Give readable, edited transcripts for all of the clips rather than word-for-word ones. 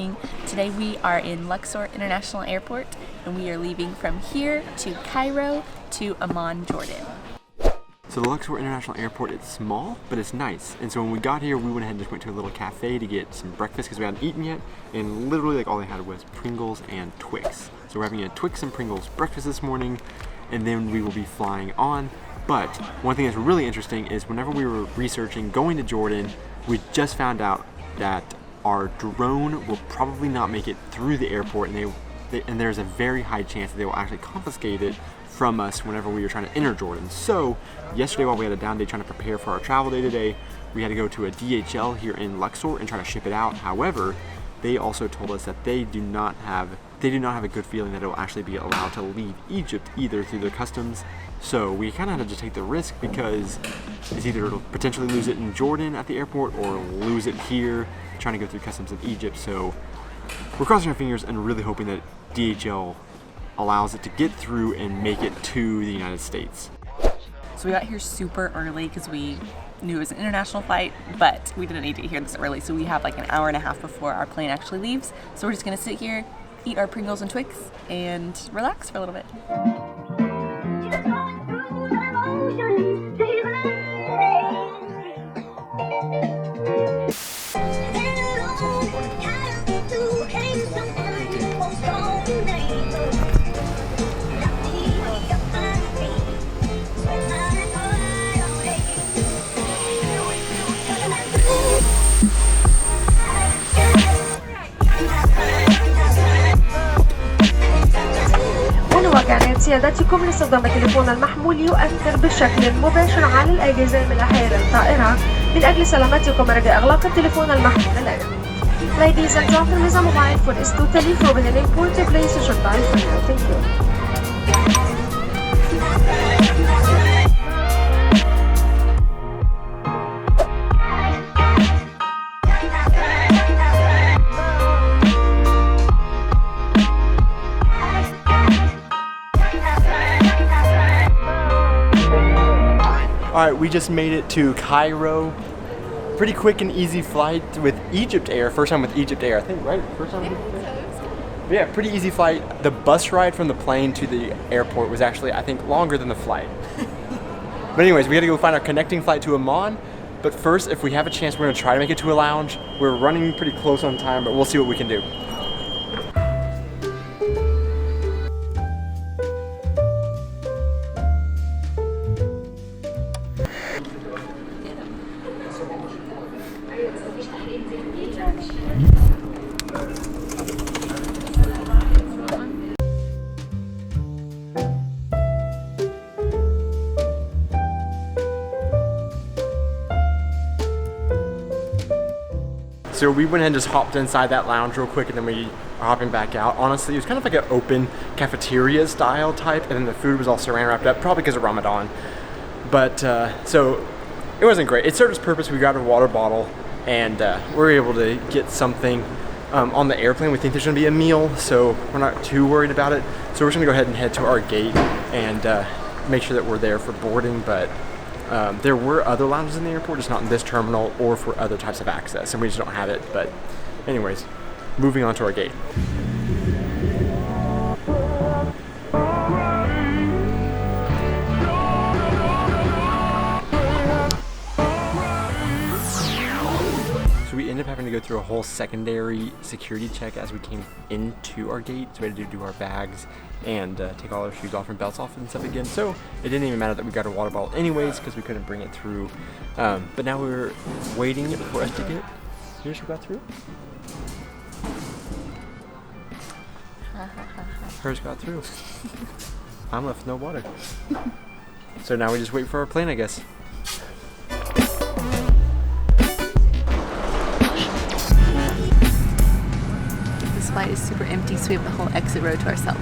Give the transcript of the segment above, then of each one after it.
morning. Today we are in Luxor International Airport and we are leaving from here to Cairo to Amman, Jordan. So the Luxor International Airport, it's small, but it's nice. And so when we got here, we went ahead and just went to a little cafe to get some breakfast because we hadn't eaten yet. And literally all they had was Pringles and Twix. So we're having a Twix and Pringles breakfast this morning, and then we will be flying on. But one thing that's really interesting is whenever we were researching going to Jordan, we just found out that our drone will probably not make it through the airport, and there's a very high chance that they will actually confiscate it from us whenever we were trying to enter Jordan. So yesterday, while we had a down day trying to prepare for our travel day today, we had to go to a DHL here in Luxor and try to ship it out. However, they also told us that they do not have a good feeling that it will actually be allowed to leave Egypt either through their customs. So we kind of had to take the risk because it's either potentially lose it in Jordan at the airport or lose it here trying to go through customs in Egypt. So we're crossing our fingers and really hoping that DHL allows it to get through and make it to the United States. So we got here super early because we knew it was an international flight, but we didn't need to get here this early. So we have like an hour and a half before our plane actually leaves. So we're just gonna sit here, eat our Pringles and Twix, and relax for a little bit. كانت سيادتكم لاستخدام التليفون المحمول يؤثر بشكل مباشر على الأجهزة من أحياء الطائرة. من أجل سلامتكم أرجى إغلاق التليفون المحمول الآن. Ladies and gentlemen, the mobile phone is totally forbidden in portable places. You should buy it for now. Thank you. Alright, we just made it to Cairo. Pretty quick and easy flight with Egypt Air. First time with Egypt Air, I think, right? First time with Egypt Air? Yeah, pretty easy flight. The bus ride from the plane to the airport was actually, I think, longer than the flight. But anyways, we had to go find our connecting flight to Amman. But first, if we have a chance, we're going to try to make it to a lounge. We're running pretty close on time, but we'll see what we can do. So we went ahead and just hopped inside that lounge real quick, and then we are hopping back out. Honestly, it was kind of like an open cafeteria style type, and then the food was all saran wrapped up, probably because of Ramadan. But so it wasn't great. It served its purpose. We grabbed a water bottle, and we were able to get something on the airplane. We think there's going to be a meal, so we're not too worried about it. So we're just going to go ahead and head to our gate and make sure that we're there for boarding. But there were other lounges in the airport, just not in this terminal or for other types of access, and we just don't have it. But anyways, moving on to our gate. So we ended up having to go through a whole secondary security check as we came into our gate. So we had to do our bags and take all our shoes off and belts off and stuff again. So it didn't even matter that we got a water bottle anyways because we couldn't bring it through. But now we're waiting for us to get. Here's who got through. Hers got through. I'm left with no water. So now we just wait for our plane, I guess. This flight is super empty, so we have the whole exit row to ourselves.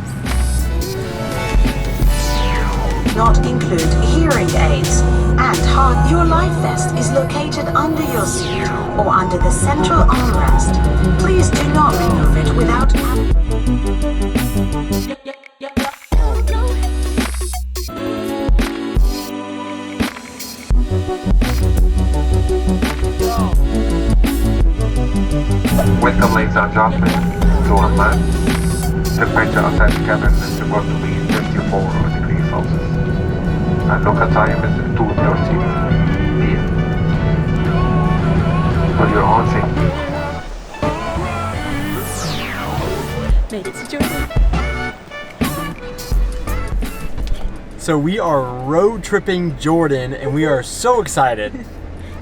Not include hearing aids. At heart, your life vest is located under your seat or under the central armrest. Please do not remove it without Welcome ladies and adjustment to Amman. Temperature outside the cabin is supposed to be 54 degrees Celsius. And local time is 2:13 p.m. For your own safety. Made it to Jordan. So we are road tripping Jordan, and we are so excited.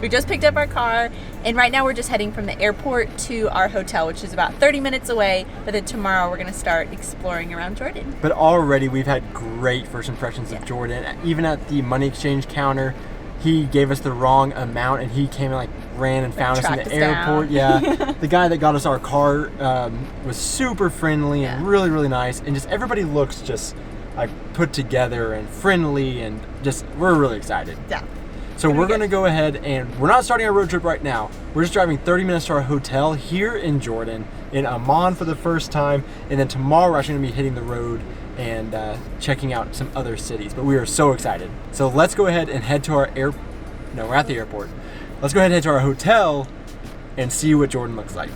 We just picked up our car, and right now we're just heading from the airport to our hotel, which is about 30 minutes away. But then tomorrow we're gonna start exploring around Jordan. But already we've had great first impressions of Jordan. Even at the money exchange counter, he gave us the wrong amount, and he came and ran and found us in the airport. Yeah, the guy that got us our car was super friendly and really, really nice, and just everybody looks just put together and friendly, and just we're really excited. Yeah. So we're going to go ahead, and we're not starting our road trip right now. We're just driving 30 minutes to our hotel here in Jordan, in Amman for the first time, and then tomorrow we're actually going to be hitting the road and checking out some other cities. But we are so excited. So let's go ahead and head to our No, we're at the airport. Let's go ahead and head to our hotel and see what Jordan looks like.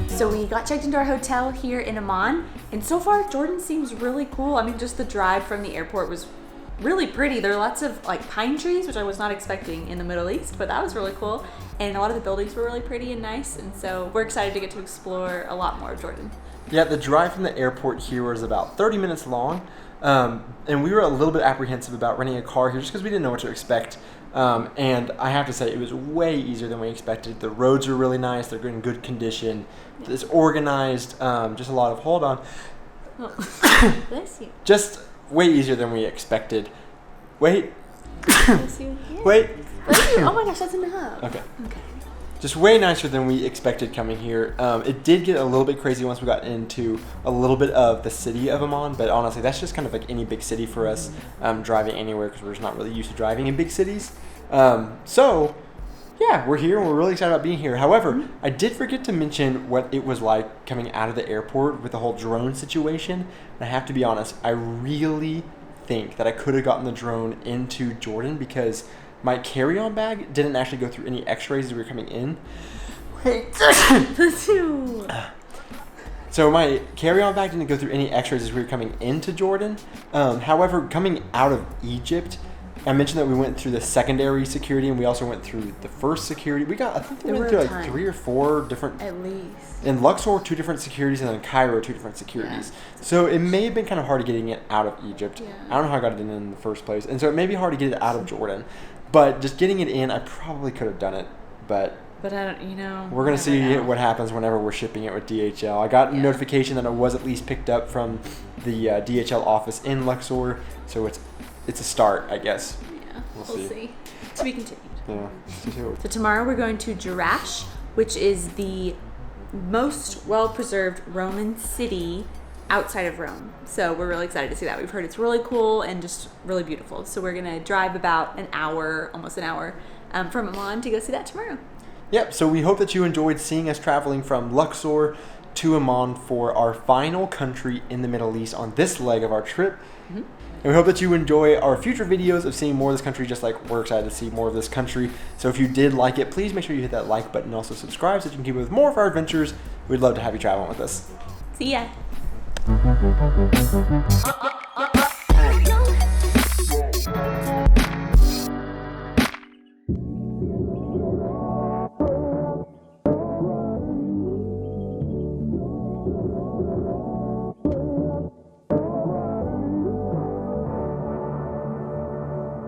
So we got checked into our hotel here in Amman, and so far Jordan seems really cool. I mean, just the drive from the airport was really pretty. There are lots of pine trees, which I was not expecting in the Middle East, but that was really cool. And a lot of the buildings were really pretty and nice, and so we're excited to get to explore a lot more of Jordan. Yeah, the drive from the airport here was about 30 minutes long, and we were a little bit apprehensive about renting a car here just because we didn't know what to expect. And I have to say, it was way easier than we expected. The roads are really nice. They're in good condition. It's organized. Just a lot of, hold on. Oh. Bless you. Just way easier than we expected. Wait. Bless you. Yeah. Wait. Bless you. Oh my gosh, that's enough. Okay. Okay. Just way nicer than we expected coming here. It did get a little bit crazy once we got into a little bit of the city of Amman, but honestly, that's just kind of like any big city for us, driving anywhere, because we're just not really used to driving in big cities. So, yeah, we're here and we're really excited about being here. However, I did forget to mention what it was like coming out of the airport with the whole drone situation. And I have to be honest, I really think that I could have gotten the drone into Jordan because my carry-on bag didn't actually go through any x-rays as we were coming in. Wait. So my carry-on bag didn't go through any x-rays as we were coming into Jordan. However, coming out of Egypt, I mentioned that we went through the secondary security, and we also went through the first security. I think we went through 3 or 4 different. At least. In Luxor, 2 different securities, and then in Cairo, 2 different securities. Yeah. So it may have been kind of hard getting it out of Egypt. Yeah. I don't know how I got it in the first place. And so it may be hard to get it out of Jordan. But just getting it in, I probably could have done it. But I don't, we're going to see what happens whenever we're shipping it with DHL. I got a notification that it was at least picked up from the DHL office in Luxor. So it's a start, I guess. Yeah, we'll see. To be continued. Yeah. So tomorrow we're going to Jerash, which is the most well-preserved Roman city outside of Rome. So we're really excited to see that. We've heard it's really cool and just really beautiful. So we're going to drive about almost an hour from Amman to go see that tomorrow. Yep, so we hope that you enjoyed seeing us traveling from Luxor to Amman for our final country in the Middle East on this leg of our trip. Mm-hmm. And we hope that you enjoy our future videos of seeing more of this country, just like we're excited to see more of this country. So if you did like it, please make sure you hit that like button and also subscribe so that you can keep up with more of our adventures. We'd love to have you traveling with us. See ya.